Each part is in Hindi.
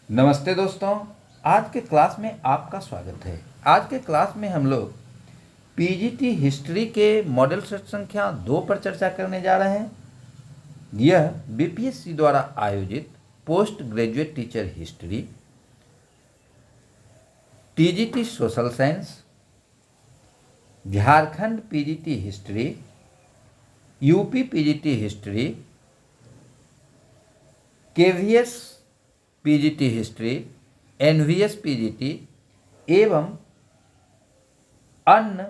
नमस्ते दोस्तों। आज के क्लास में आपका स्वागत है। आज के क्लास में हम लोग पीजीटी हिस्ट्री के मॉडल सेट संख्या 2 पर चर्चा करने जा रहे हैं। यह बीपीएससी द्वारा आयोजित post graduate teacher history, TGT social science, Jharkhand PGT history, UP PGT history, KVS PGT history, NVS PGT एवं अन्य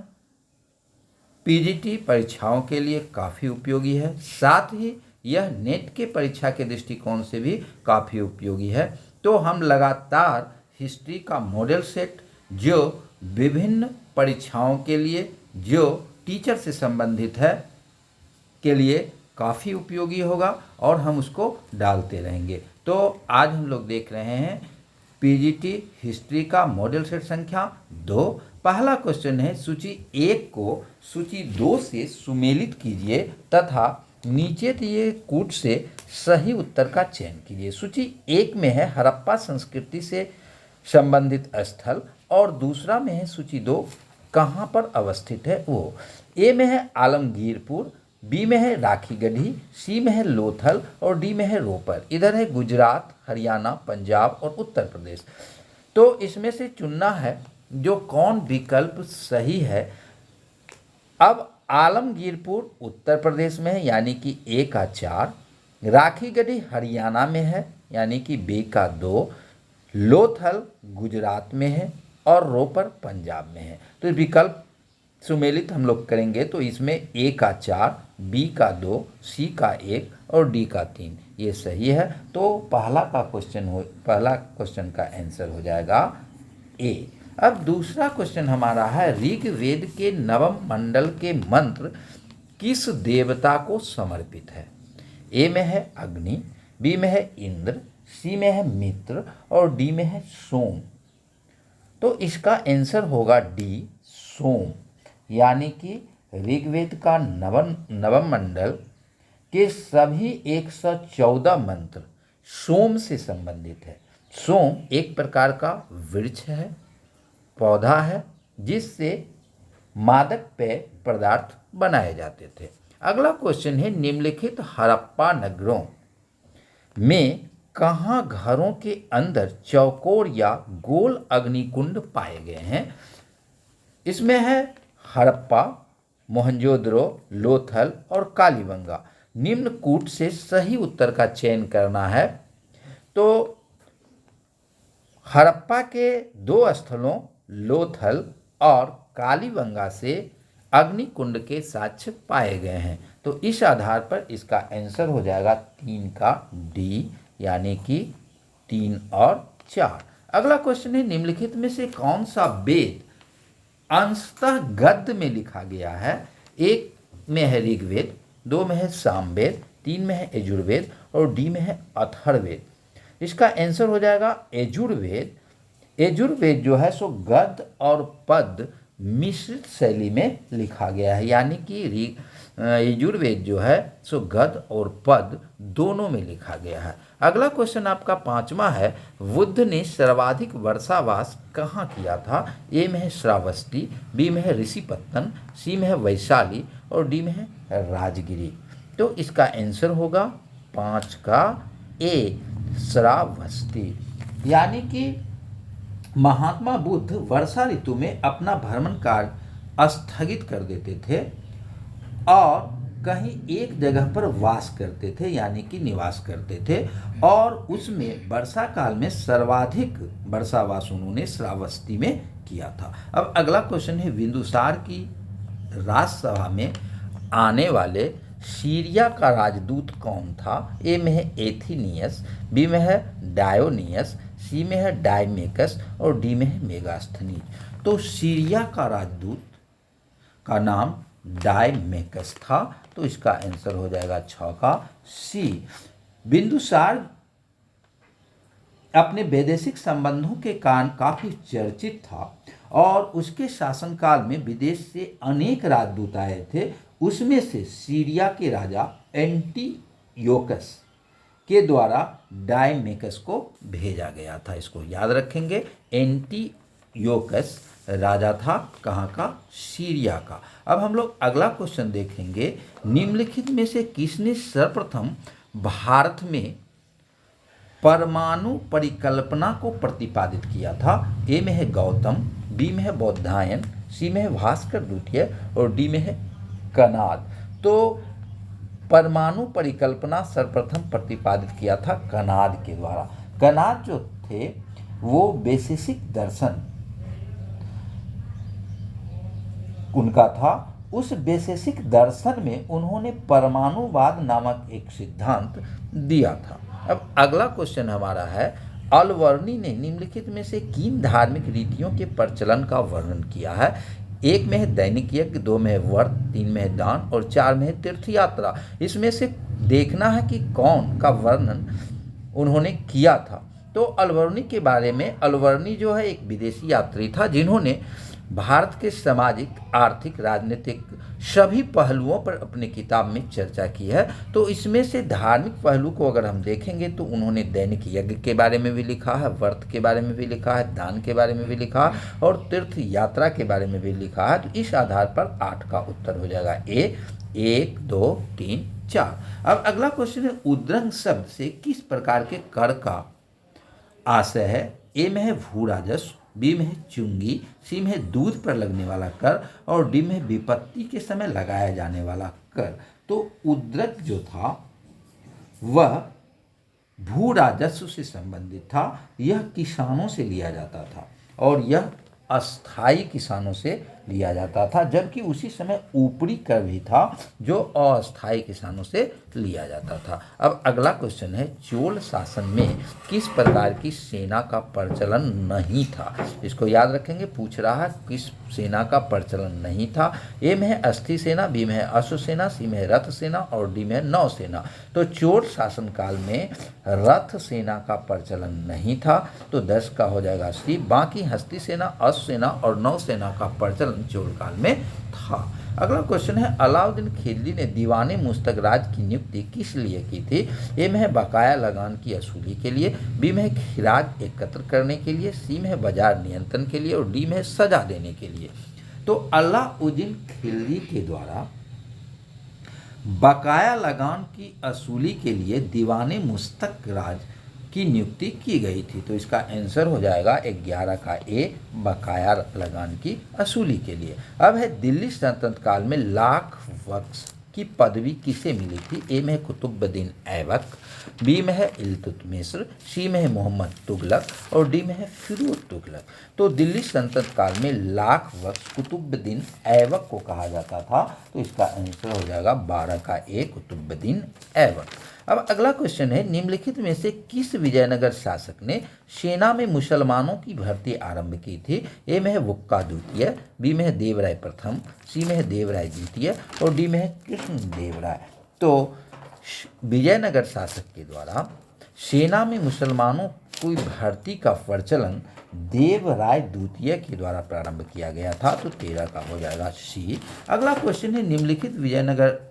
पीजीटी परीक्षाओं के लिए काफ़ी उपयोगी है। साथ ही यह नेट के परीक्षा के दृष्टिकोण से भी काफ़ी उपयोगी है। तो हम लगातार हिस्ट्री का मॉडल सेट जो विभिन्न परीक्षाओं के लिए, जो टीचर से संबंधित है, के लिए काफ़ी उपयोगी होगा और हम उसको डालते रहेंगे। तो आज हम लोग देख रहे हैं पीजीटी हिस्ट्री का मॉडल सेट संख्या 2। पहला क्वेश्चन है, सूची 1 को सूची 2 से सुमेलित कीजिए तथा नीचे दिए कूट से सही उत्तर का चयन कीजिए। सूची 1 में है हड़प्पा संस्कृति से संबंधित स्थल और दूसरा में है सूची 2 कहाँ पर अवस्थित है वो। ए में है आलमगीरपुर, बी में है राखीगढ़ी, सी में है लोथल और डी में है रोपर। इधर है गुजरात, हरियाणा, पंजाब और उत्तर प्रदेश। तो इसमें से चुनना है जो कौन विकल्प सही है। अब आलमगीरपुर उत्तर प्रदेश में है यानी कि ए का 4, राखीगढ़ी हरियाणा में है यानी कि बी का 2, लोथल गुजरात में है और रोपर पंजाब में है। तो विकल्प सुमेलित हम लोग करेंगे तो इसमें ए का 4, बी का 2, सी का 1 और डी का 3 ये सही है। तो पहला क्वेश्चन का आंसर हो जाएगा ए। अब दूसरा क्वेश्चन हमारा है, ऋग्वेद के नवम मंडल के मंत्र किस देवता को समर्पित है। ए में है अग्नि, बी में है इंद्र, सी में है मित्र और डी में है सोम। तो इसका आंसर होगा डी सोम, यानी कि ऋग्वेद का नवम मंडल के सभी 114 मंत्र सोम से संबंधित है। सोम एक प्रकार का वृक्ष है, पौधा है, जिससे मादक पेय पदार्थ बनाए जाते थे। अगला क्वेश्चन है, निम्नलिखित हड़प्पा नगरों में कहाँ घरों के अंदर चौकोर या गोल अग्निकुंड पाए गए हैं। इसमें है हड़प्पा, मोहनजोदड़ो, लोथल और कालीबंगा। निम्न कूट से सही उत्तर का चयन करना है। तो हड़प्पा के 2 स्थलों लोथल और कालीबंगा से अग्निकुंड के साक्ष्य पाए गए हैं। तो इस आधार पर इसका आंसर हो जाएगा 3 का डी, यानी कि 3 और 4। अगला क्वेश्चन है, निम्नलिखित में से कौन सा वेद अंशतः गद्य में लिखा गया है। एक में है ऋग्वेद, 2 में है सामवेद, 3 में है यजुर्वेद और डी में है अथर्ववेद। इसका आंसर हो जाएगा यजुर्वेद। यजुर्वेद जो है सो गद्य और पद्य मिश्रित शैली में लिखा गया है, यानी कि यजुर्वेद जो है सो गद्य और पद्य दोनों में लिखा गया है। अगला क्वेश्चन आपका 5वां है, बुद्ध ने सर्वाधिक वर्षावास कहाँ किया था। ए में है श्रावस्ती, बी में है ऋषिपत्तन, सी में है वैशाली और डी में है राजगिरी। तो इसका आंसर होगा 5 का ए, श्रावस्ती। यानी कि महात्मा बुद्ध वर्षा ऋतु में अपना भ्रमण कार्य स्थगित कर देते थे और कहीं एक जगह पर वास करते थे, यानी कि निवास करते थे, और उसमें वर्षा काल में सर्वाधिक वर्षावास उन्होंने श्रावस्ती में किया था। अब अगला क्वेश्चन है, बिंदुसार की राजसभा में आने वाले सीरिया का राजदूत कौन था। ए में है एथिनियस, बी में है डायोनियस, सी में है डायमेकस और डी में है मेगास्थनीज। तो सीरिया का राजदूत का नाम डायमेकस था। तो इसका आंसर हो जाएगा 6 का सी। बिंदुसार अपने वैदेशिक संबंधों के कारण काफी चर्चित था और उसके शासनकाल में विदेश से अनेक राजदूत आए थे। उसमें से सीरिया के राजा एंटीयोकस के द्वारा डायमेकस को भेजा गया था। इसको याद रखेंगे। एंटीयोकस राजा था कहाँ का? सीरिया का। अब हम लोग अगला क्वेश्चन देखेंगे। निम्नलिखित में से किसने सर्वप्रथम भारत में परमाणु परिकल्पना को प्रतिपादित किया था? ए में है गौतम, बी में है बौद्धायन, सी में है भास्कर द्वितीय और डी में है कनाद। तो परमाणु परिकल्पना सर्वप्रथम प्रतिपादित किया था कनाद के द्वारा। कनाद जो थे वो वैशेषिक दर्शन उनका था। उस वैशेषिक दर्शन में उन्होंने परमाणुवाद नामक एक सिद्धांत दिया था। अब अगला क्वेश्चन हमारा है, अलवर्णी ने निम्नलिखित में से किन धार्मिक रीतियों के प्रचलन का वर्णन किया है? एक में है दैनिक यज्ञ, दो में है व्रत, तीन में है दान और चार में है तीर्थ यात्रा। इसमें से देखना है कि कौन का वर्णन उन्होंने किया था। तो अलवर्णी के बारे में, अलवर्णी जो है एक विदेशी यात्री था जिन्होंने भारत के सामाजिक, आर्थिक, राजनीतिक सभी पहलुओं पर अपनी किताब में चर्चा की है। तो इसमें से धार्मिक पहलू को अगर हम देखेंगे तो उन्होंने दैनिक यज्ञ के बारे में भी लिखा है, व्रत के बारे में भी लिखा है, दान के बारे में भी लिखा है और तीर्थ यात्रा के बारे में भी लिखा है। तो इस आधार पर 8 का उत्तर हो जाएगा ए। 1 2 3 4। अब अगला क्वेश्चन है, उद्रंग शब्द से किस प्रकार के कर का आशय है? ए में है भू राजस्व, बी में है चुंगी, सी में है दूध पर लगने वाला कर और डी में है विपत्ति के समय लगाया जाने वाला कर। तो उद्रक जो था वह भू राजस्व से संबंधित था। यह किसानों से लिया जाता था और यह अस्थाई किसानों से लिया जाता था, जबकि उसी समय ऊपरी कर भी था जो अस्थाई किसानों से लिया जाता था। अब अगला क्वेश्चन है, चोल शासन में किस प्रकार की सेना का प्रचलन नहीं था? इसको याद रखेंगे। पूछ रहा है किस सेना का प्रचलन नहीं था। ए में है अस्थि सेना, बी में है अश्व सेना, सी में है रथ सेना और डी में है नौ सेना। तो चोल शासन काल में रथ सेना का प्रचलन नहीं था, तो 10 का हो जाएगा सी। बाकी हस्ती सेना, अश्व सेना और नौ सेना का प्रचलन चोल काल में था। अगला क्वेश्चन है, अलाउद्दीन खिलजी ने दीवाने मुस्तगराज की नियुक्ति किस लिए की थी? ए में है बकाया लगान की वसूली के लिए, बी में है खिराज एकत्र करने के लिए, सी में है बाजार नियंत्रण के लिए और डी में है सजा देने के लिए। तो अलाउद्दीन खिलजी के द्वारा बकाया लगान की वसूली के लिए दीवाने मुस्तगराज की नियुक्ति की गई थी। तो इसका आंसर हो जाएगा 11 का ए, बकाया लगान की वसूली के लिए। अब है दिल्ली सल्तनत काल में लाख वक्स की पदवी किसे मिली थी? ए में है कुतुबुद्दीन ऐबक, बी में है इल्तुतमिश, सी में है मोहम्मद तुगलक और डी में है फिरोज तुगलक। तो दिल्ली सल्तनत काल में लाख वक्स कुतुबुद्दीन ऐबक को कहा जाता था। तो इसका आंसर हो जाएगा 12 का ए, कुतुबुद्दीन ऐबक। अब अगला क्वेश्चन है, निम्नलिखित में से किस विजयनगर शासक ने सेना में मुसलमानों की भर्ती आरंभ की थी? ए में है बुक्का द्वितीय, बी में है देवराय प्रथम, सी में है देवराय द्वितीय और डी में है कृष्ण देवराय। तो विजयनगर शासक के द्वारा सेना में मुसलमानों की भर्ती का प्रचलन देवराय द्वितीय के द्वारा प्रारंभ किया गया था। तो 13 का हो जाएगा सी। अगला क्वेश्चन है, निम्नलिखित विजयनगर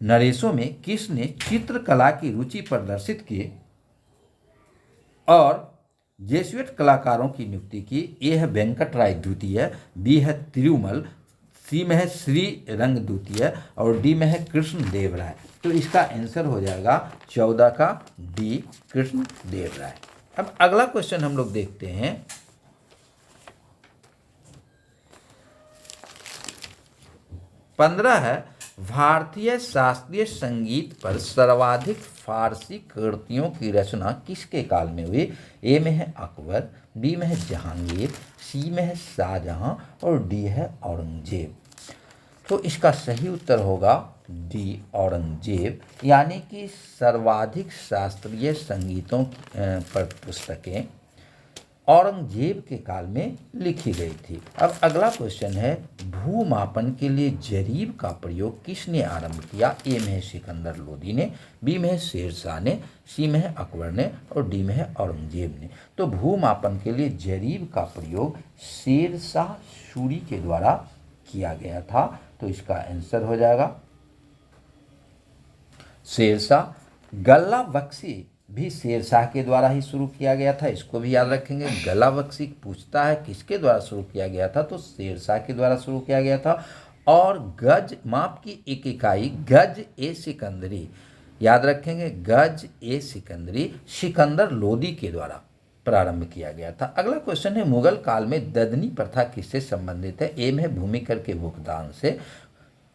नरेशों में किसने चित्रकला की रुचि प्रदर्शित की और जेसुइट कलाकारों की नियुक्ति की? ए है वेंकटराय द्वितीय, बी है तिरुमल, सी में है श्री रंग द्वितीय और डी में है कृष्ण देव राय। तो इसका आंसर हो जाएगा 14 का डी, कृष्ण देव राय। अब अगला क्वेश्चन हम लोग देखते हैं, 15 है, भारतीय शास्त्रीय संगीत पर सर्वाधिक फारसी कृतियों की रचना किसके काल में हुई? ए में है अकबर, बी में है जहांगीर, सी में है शाहजहां और डी है औरंगजेब। तो इसका सही उत्तर होगा डी, औरंगजेब। यानी कि सर्वाधिक शास्त्रीय संगीतों पर पुस्तकें औरंगजेब के काल में लिखी गई थी। अब अगला क्वेश्चन है, भूमापन के लिए जरीब का प्रयोग किसने आरंभ किया? ए में है सिकंदर लोदी ने, बी में है शेरशाह ने, सी में है अकबर ने और डी में है औरंगजेब ने। तो भूमापन के लिए जरीब का प्रयोग शेरशाह सूरी के द्वारा किया गया था। तो इसका आंसर हो जाएगा शेरशाह। गल्ला बख्शी भी शेरशाह के द्वारा ही शुरू किया गया था, इसको भी याद रखेंगे। गल्ला बख्शी पूछता है किसके द्वारा शुरू किया गया था, तो शेरशाह के द्वारा शुरू किया गया था। और गज माप की एक इकाई गज ए सिकंदरी, याद रखेंगे, गज ए सिकंदरी सिकंदर लोदी के द्वारा प्रारंभ किया गया था। अगला क्वेश्चन है, मुगल काल में ददनी प्रथा किससे संबंधित है? ए में है भूमिकर के भुगतान से,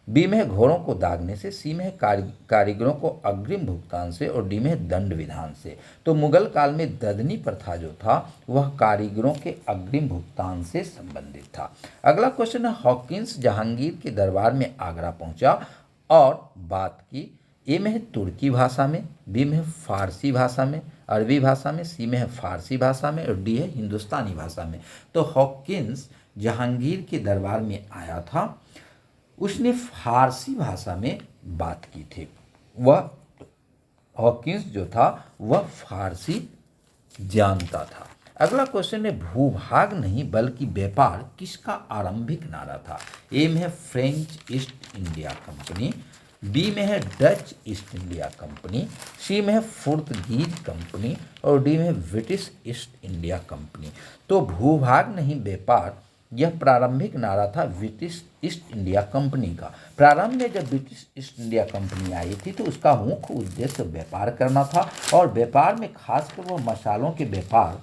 बी में है घोड़ों को दागने से, सी में है कारीगरों को अग्रिम भुगतान से, और डी में है दंड विधान से। तो मुगल काल में ददनी प्रथा जो था वह कारीगरों के अग्रिम भुगतान से संबंधित था। अगला क्वेश्चन है, हॉकिंस जहांगीर के दरबार में आगरा पहुंचा और बात की। ए में है तुर्की भाषा में, बी में है फारसी भाषा में, अरबी भाषा में, सी में है फारसी भाषा में, और डी है हिंदुस्तानी भाषा में। तो हॉकिंस जहांगीर के दरबार में आया था, उसने फारसी भाषा में बात की थी। वह हॉकिंस जो था वह फारसी जानता था। अगला क्वेश्चन है, भूभाग नहीं बल्कि व्यापार किसका आरंभिक नारा था? ए में है French East India company, B में है Dutch East India company, C में है पुर्तगीज कंपनी, और डी में है ब्रिटिश ईस्ट इंडिया कंपनी। तो भूभाग नहीं व्यापार यह प्रारंभिक नारा था ब्रिटिश ईस्ट इंडिया कंपनी का। प्रारंभ में जब ब्रिटिश ईस्ट इंडिया कंपनी आई थी तो उसका मुख्य उद्देश्य व्यापार करना था, और व्यापार में खासकर वह मसालों के व्यापार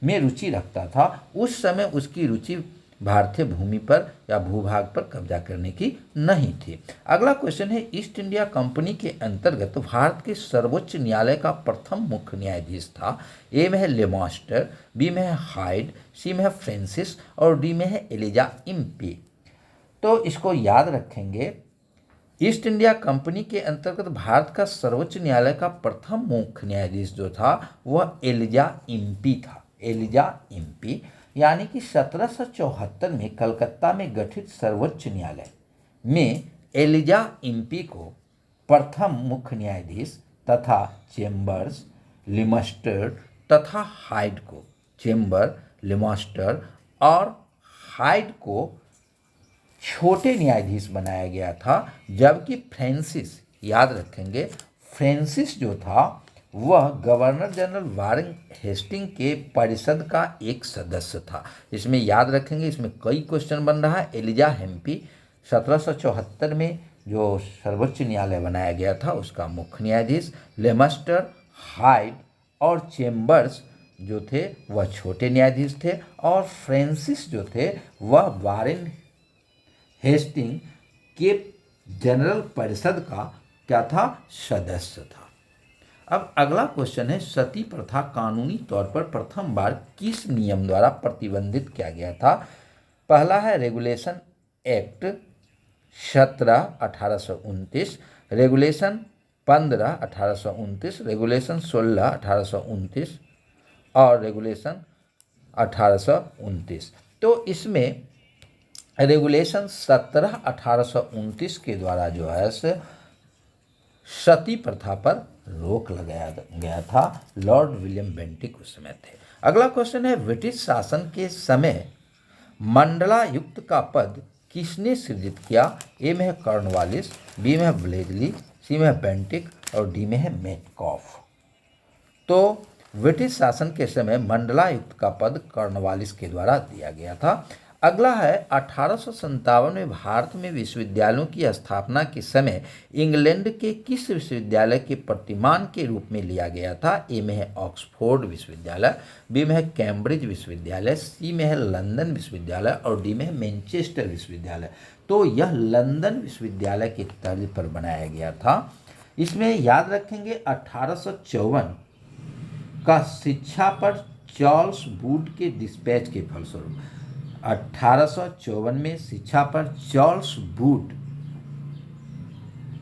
में रुचि रखता था। उस समय उसकी रुचि भारतीय भूमि पर या भूभाग पर कब्जा करने की नहीं थी। अगला क्वेश्चन है, ईस्ट इंडिया कंपनी के अंतर्गत भारत के सर्वोच्च न्यायालय का प्रथम मुख्य न्यायाधीश था। ए में है लेमास्टर, बी में है हाइड, सी में है फ्रांसिस, और डी में है एलिजा इम्पी। तो इसको याद रखेंगे, ईस्ट इंडिया कंपनी के अंतर्गत भारत का सर्वोच्च न्यायालय का प्रथम मुख्य न्यायाधीश जो था वह एलिजा इम्पी था। एलिजा इम्पी, यानी कि 1774 में कलकत्ता में गठित सर्वोच्च न्यायालय में एलिजा इम्पी को प्रथम मुख्य न्यायाधीश तथा चेम्बर्स, लिमस्टर तथा हाइड को, चेम्बर, लिमस्टर और हाइड को छोटे न्यायाधीश बनाया गया था, जबकि फ्रांसिस, याद रखेंगे, फ्रांसिस जो था वह गवर्नर जनरल वारेन हेस्टिंग के परिषद का एक सदस्य था। इसमें याद रखेंगे, इसमें कई क्वेश्चन बन रहा है। एलिजा हेम्पी 1774 में जो सर्वोच्च न्यायालय बनाया गया था उसका मुख्य न्यायाधीश, लेमस्टर, हाइड और चेम्बर्स जो थे वह छोटे न्यायाधीश थे, और फ्रांसिस जो थे वह वारेन हेस्टिंग के जनरल परिषद का क्या था, सदस्य था। अब अगला क्वेश्चन है, सती प्रथा कानूनी तौर पर प्रथम बार किस नियम द्वारा प्रतिबंधित किया गया था? पहला है रेगुलेशन एक्ट 17/1829, रेगुलेशन 15/1829, रेगुलेशन 16/1829 और रेगुलेशन 1829। तो इसमें रेगुलेशन 17/1829 के द्वारा जो है सती प्रथा पर रोक लगाया गया था। लॉर्ड विलियम बेंटिक उस समय थे। अगला क्वेश्चन है, ब्रिटिश शासन के समय मंडलायुक्त का पद किसने सृजित किया? ए में है कॉर्नवालिस, बी में है ब्लेजली, सी में है बेंटिक और डी में है मेटकॉफ। तो ब्रिटिश शासन के समय मंडलायुक्त का पद कॉर्नवालिस के द्वारा दिया गया था। अगला है, 1857 में भारत में विश्वविद्यालयों की स्थापना के समय इंग्लैंड के किस विश्वविद्यालय के प्रतिमान के रूप में लिया गया था? ए में है ऑक्सफोर्ड विश्वविद्यालय, बी में है कैम्ब्रिज विश्वविद्यालय, सी में है लंदन विश्वविद्यालय और डी में है मैनचेस्टर विश्वविद्यालय। तो यह लंदन विश्वविद्यालय के तर्ज पर बनाया गया था। इसमें याद रखेंगे 1854 का शिक्षा पर चार्ल्स वुड के डिस्पैच के फलस्वरूप, 1854 में शिक्षा पर चार्ल्स वुड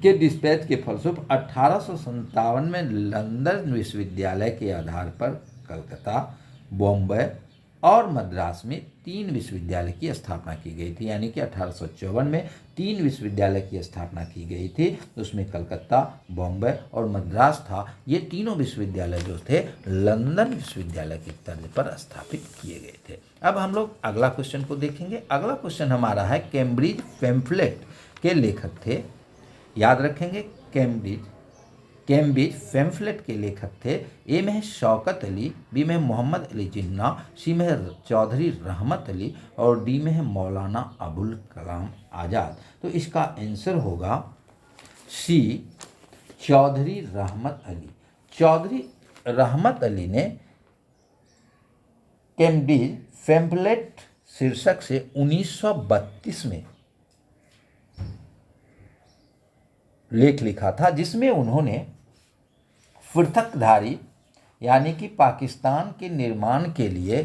के डिस्पैच के फलस्वरूप 1857 में लंदन विश्वविद्यालय के आधार पर कलकत्ता, बॉम्बे और मद्रास में 3 विश्वविद्यालय की स्थापना की गई थी। यानी कि 1854 में 3 विश्वविद्यालय की स्थापना की गई थी, उसमें कलकत्ता, बॉम्बे और मद्रास था। ये तीनों विश्वविद्यालय जो थे लंदन विश्वविद्यालय की तर्ज पर स्थापित किए गए थे। अब हम लोग अगला क्वेश्चन को देखेंगे। अगला क्वेश्चन हमारा है, कैम्ब्रिज पैम्फलेट के लेखक थे, याद रखेंगे कैम्ब्रिज कैम्ब्रिज पैम्फलेट के लेखक थे। ए में है शौकत अली, बी में है मोहम्मद अली जिन्ना, सी में है चौधरी रहमत अली और डी में है मौलाना अबुल कलाम आज़ाद। तो इसका आंसर होगा सी, चौधरी रहमत अली। चौधरी रहमत अली ने कैम्ब्रिज पैम्फलेट शीर्षक से 1932 में लेख लिखा था, जिसमें उन्होंने पृथकधारी यानी कि पाकिस्तान के निर्माण के लिए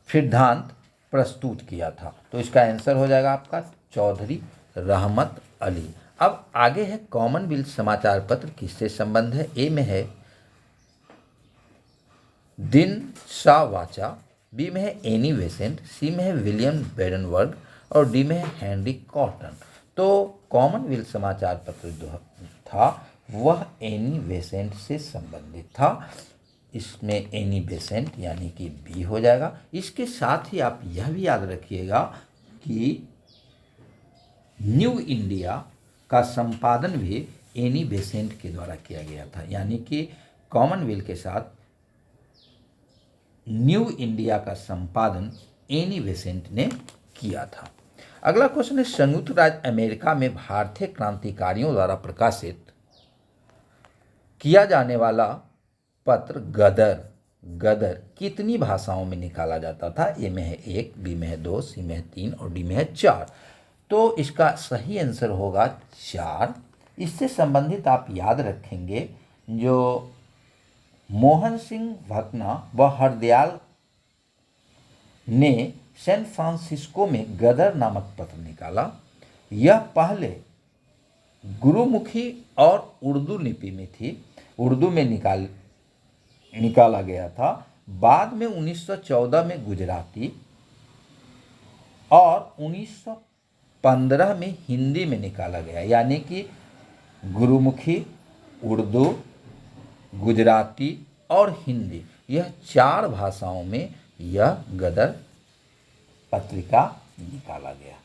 सिद्धांत प्रस्तुत किया था। तो इसका आंसर हो जाएगा आपका चौधरी रहमत अली। अब आगे है कॉमनवेल्थ समाचार पत्र किससे संबंध है। ए में है दिन शाह वाचा, बी में है एनी बेसेंट, सी में है विलियम बेडनवर्ग और डी में है हेनरी कॉटन। तो कॉमनवेल्थ समाचार पत्र जो था वह एनी बेसेंट से संबंधित था। इसमें एनी बेसेंट यानी कि बी हो जाएगा। इसके साथ ही आप यह भी याद रखिएगा कि न्यू इंडिया का संपादन भी एनी बेसेंट के द्वारा किया गया था, यानी कि कॉमनवेल्थ के साथ न्यू इंडिया का संपादन एनी बेसेंट ने किया था। अगला क्वेश्चन है संयुक्त राज्य अमेरिका में भारतीय क्रांतिकारियों द्वारा प्रकाशित किया जाने वाला पत्र गदर कितनी भाषाओं में निकाला जाता था। ए में है 1, बी में है 2, सी में है 3 और डी में है 4। तो इसका सही आंसर होगा 4। इससे संबंधित आप याद रखेंगे जो मोहन सिंह भकना व हरदयाल ने सैन फ्रांसिस्को में गदर नामक पत्र निकाला। यह पहले गुरुमुखी और उर्दू लिपि में थी, उर्दू में निकाला गया था। बाद में 1914 में गुजराती और 1915 में हिंदी में निकाला गया, यानी कि गुरुमुखी, उर्दू, गुजराती और हिंदी, यह 4 भाषाओं में यह गदर पत्रिका निकाला गया।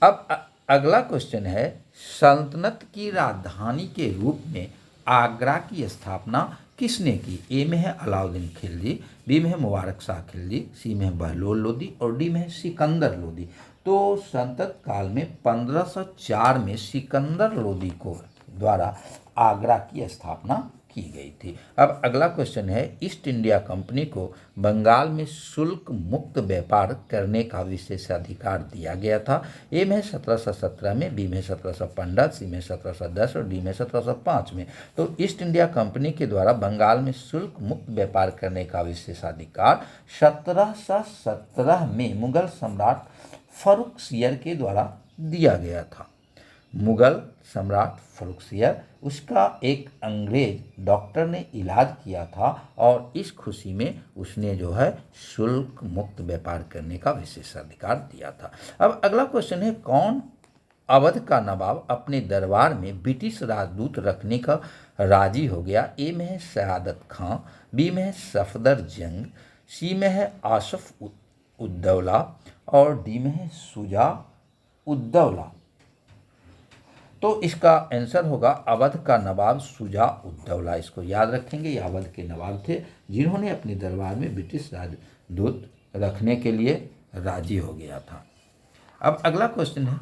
अब अगला क्वेश्चन है सल्तनत की राजधानी के रूप में आगरा की स्थापना किसने की। ए में है अलाउद्दीन खिलजी, बी में है मुबारक शाह खिलजी, सी में है बहलोल लोदी और डी में है सिकंदर लोदी। तो सल्तनत काल में 1504 में सिकंदर लोदी को द्वारा आगरा की स्थापना की गई थी। अब अगला क्वेश्चन है ईस्ट इंडिया कंपनी को बंगाल में शुल्क मुक्त व्यापार करने का विशेषाधिकार दिया गया था। ए में 1717 में, बी में 1715, सी में 1710 और डी में 1705 में। तो ईस्ट इंडिया कंपनी के द्वारा बंगाल में शुल्क मुक्त व्यापार करने का विशेषाधिकार 1717 में मुगल सम्राट फर्रुखसियर के द्वारा दिया गया था। मुगल सम्राट फर्रुखसियर, उसका एक अंग्रेज डॉक्टर ने इलाज किया था और इस खुशी में उसने जो है शुल्क मुक्त व्यापार करने का विशेषाधिकार दिया था। अब अगला क्वेश्चन है कौन अवध का नवाब अपने दरबार में ब्रिटिश राजदूत रखने का राजी हो गया। ए में है शहादत खां, बी में है सफदर जंग, सी में है आसफ उद्दौला और डी में है शुजा उद्दौला। तो इसका आंसर होगा अवध का नवाब शुजा उद्दौला। इसको याद रखेंगे, ये अवध के नवाब थे जिन्होंने अपने दरबार में ब्रिटिश राजदूत रखने के लिए राजी हो गया था। अब अगला क्वेश्चन है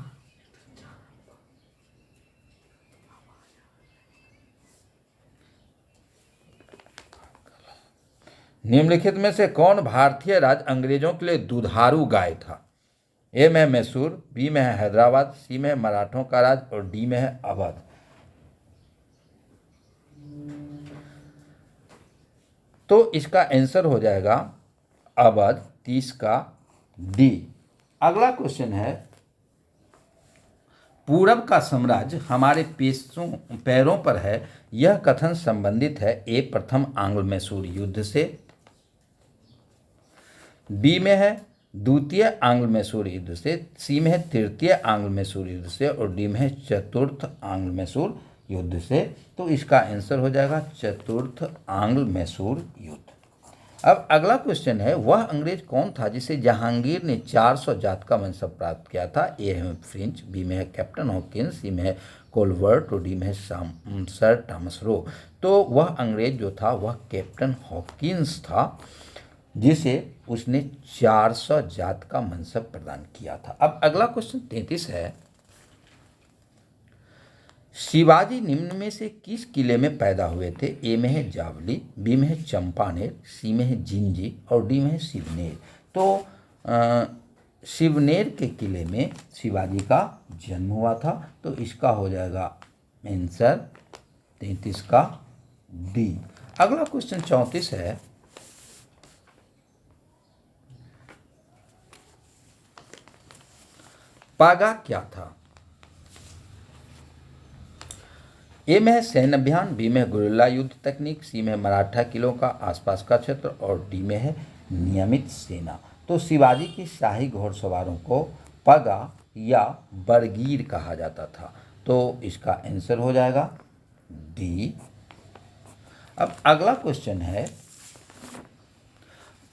निम्नलिखित में से कौन भारतीय राज अंग्रेजों के लिए दुधारू गाय था। ए में मैसूर, बी में है हैदराबाद, सी में है मराठों का राज और डी में है अवध। तो इसका आंसर हो जाएगा अवध, 30 का डी। अगला क्वेश्चन है पूरब का साम्राज्य हमारे पैरों पर है, यह कथन संबंधित है। ए प्रथम आंग्ल मैसूर युद्ध से, बी में है द्वितीय आंग्ल मैसूर युद्ध से, सी में है तृतीय आंग्ल मैसूर युद्ध से और डी में है चतुर्थ आंग्ल मैसूर युद्ध से। तो इसका आंसर हो जाएगा चतुर्थ आंग्ल मैसूर युद्ध। अब अगला क्वेश्चन है वह अंग्रेज कौन था जिसे जहांगीर ने 400 जात का मनसब प्राप्त किया था। ए है फ्रेंच, बी में है कैप्टन हॉकिंस, सी में है कोलवर्ट और डी में है सर थॉमस रो। तो वह अंग्रेज जो था वह कैप्टन हॉकिंस था, जिसे उसने 400 जात का मनसब प्रदान किया था। अब अगला क्वेश्चन 33 है, शिवाजी निम्न में से किस किले में पैदा हुए थे? ए में है जावली, बी में है चंपानेर, सी में है जिंजी और डी में है शिवनेर। तो शिवनेर के किले में शिवाजी का जन्म हुआ था, तो इसका हो जाएगा आंसर 33 का डी। अगला क्वेश्चन 34 है, पागा क्या था? ए में है सैन्य अभियान, बी में है गुरिल्ला युद्ध तकनीक, सी में है मराठा किलों का आसपास का क्षेत्र और डी में है नियमित सेना। तो शिवाजी के शाही घोड़सवारों को पगा या बरगीर कहा जाता था, तो इसका आंसर हो जाएगा डी। अब अगला क्वेश्चन है,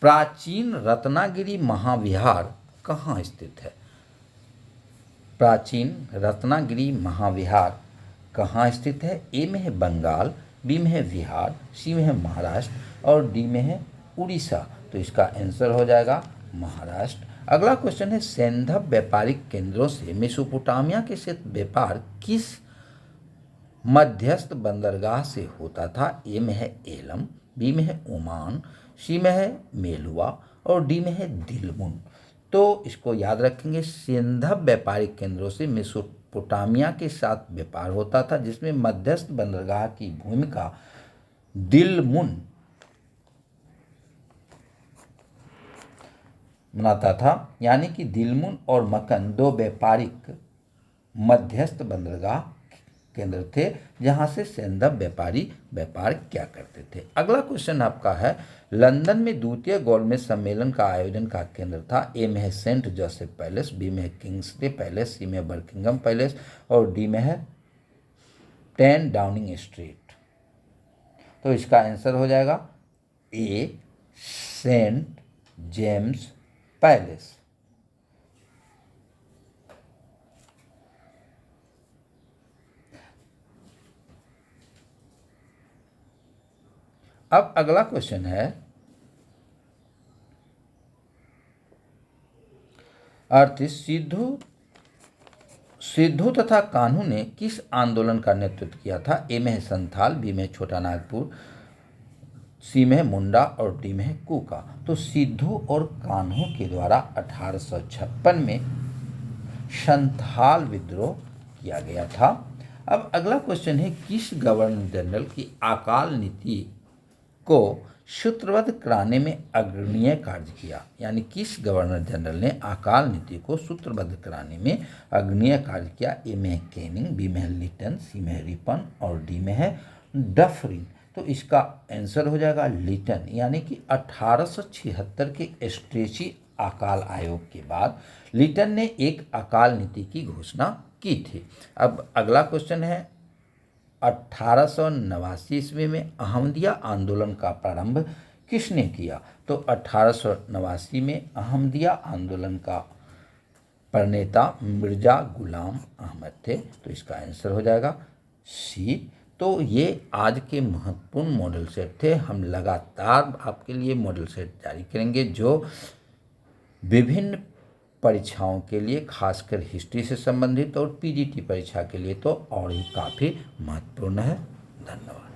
प्राचीन रत्नागिरी महाविहार कहाँ स्थित है? प्राचीन रत्नागिरी महाविहार कहाँ स्थित है? ए में है बंगाल, बी में है बिहार, सी में है महाराष्ट्र और डी में है उड़ीसा। तो इसका आंसर हो जाएगा महाराष्ट्र। अगला क्वेश्चन है, सैंधव व्यापारिक केंद्रों से मेसोपोटामिया के साथ व्यापार किस मध्यस्थ बंदरगाह से होता था? ए में है एलम, बी में है ओमान, सी में है मेलुआ और डी में है दिलमुन। तो इसको याद रखेंगे, सैंधव व्यापारिक केंद्रों से मेसोपोटामिया के साथ व्यापार होता था, जिसमें मध्यस्थ बंदरगाह की भूमिका दिलमुन बनाता था। यानी कि दिलमुन और मकन दो व्यापारिक मध्यस्थ बंदरगाह केंद्र थे, जहां से सैंधव व्यापारी व्यापार क्या करते थे। अगला क्वेश्चन आपका है, लंदन में द्वितीय गोलमेज सम्मेलन का आयोजन का केंद्र था? ए में है सेंट जोसेफ पैलेस, बी में है किंग्सले पैलेस, सी में बर्किंघम पैलेस और डी में है 10 डाउनिंग स्ट्रीट। तो इसका आंसर हो जाएगा ए सेंट जेम्स पैलेस। अब अगला क्वेश्चन है, सिद्धू तथा कान्हू ने किस आंदोलन का नेतृत्व किया था? ए में है संथाल, बी में छोटा नागपुर, सी में है मुंडा और डी में है कूका। तो सिद्धू और कान्हू के द्वारा 1856 में संथाल विद्रोह किया गया था। अब अगला क्वेश्चन है, किस गवर्नर जनरल की अकाल नीति को सूत्रबद्ध कराने में अग्रणीय कार्य किया? यानी किस गवर्नर जनरल ने अकाल नीति को सूत्रबद्ध कराने में अग्रणीय कार्य किया? ए में है कैनिंग, बी में है लिटन, सी में है रिपन और डी में है डफरिन। तो इसका आंसर हो जाएगा लिटन। यानी कि 1876 के स्ट्रेची अकाल आयोग के बाद लिटन ने एक अकाल नीति की घोषणा की थी। अब अगला क्वेश्चन है, 1889 ईस्वी में अहमदिया आंदोलन का प्रारंभ किसने किया? तो 1889 में अहमदिया आंदोलन का प्रणेता मिर्जा गुलाम अहमद थे। तो इसका आंसर हो जाएगा सी। तो ये आज के महत्वपूर्ण मॉडल सेट थे। हम लगातार आपके लिए मॉडल सेट जारी करेंगे, जो विभिन्न परीक्षाओं के लिए, खासकर हिस्ट्री से संबंधित और पीजीटी परीक्षा के लिए तो और ही काफ़ी महत्वपूर्ण है। धन्यवाद।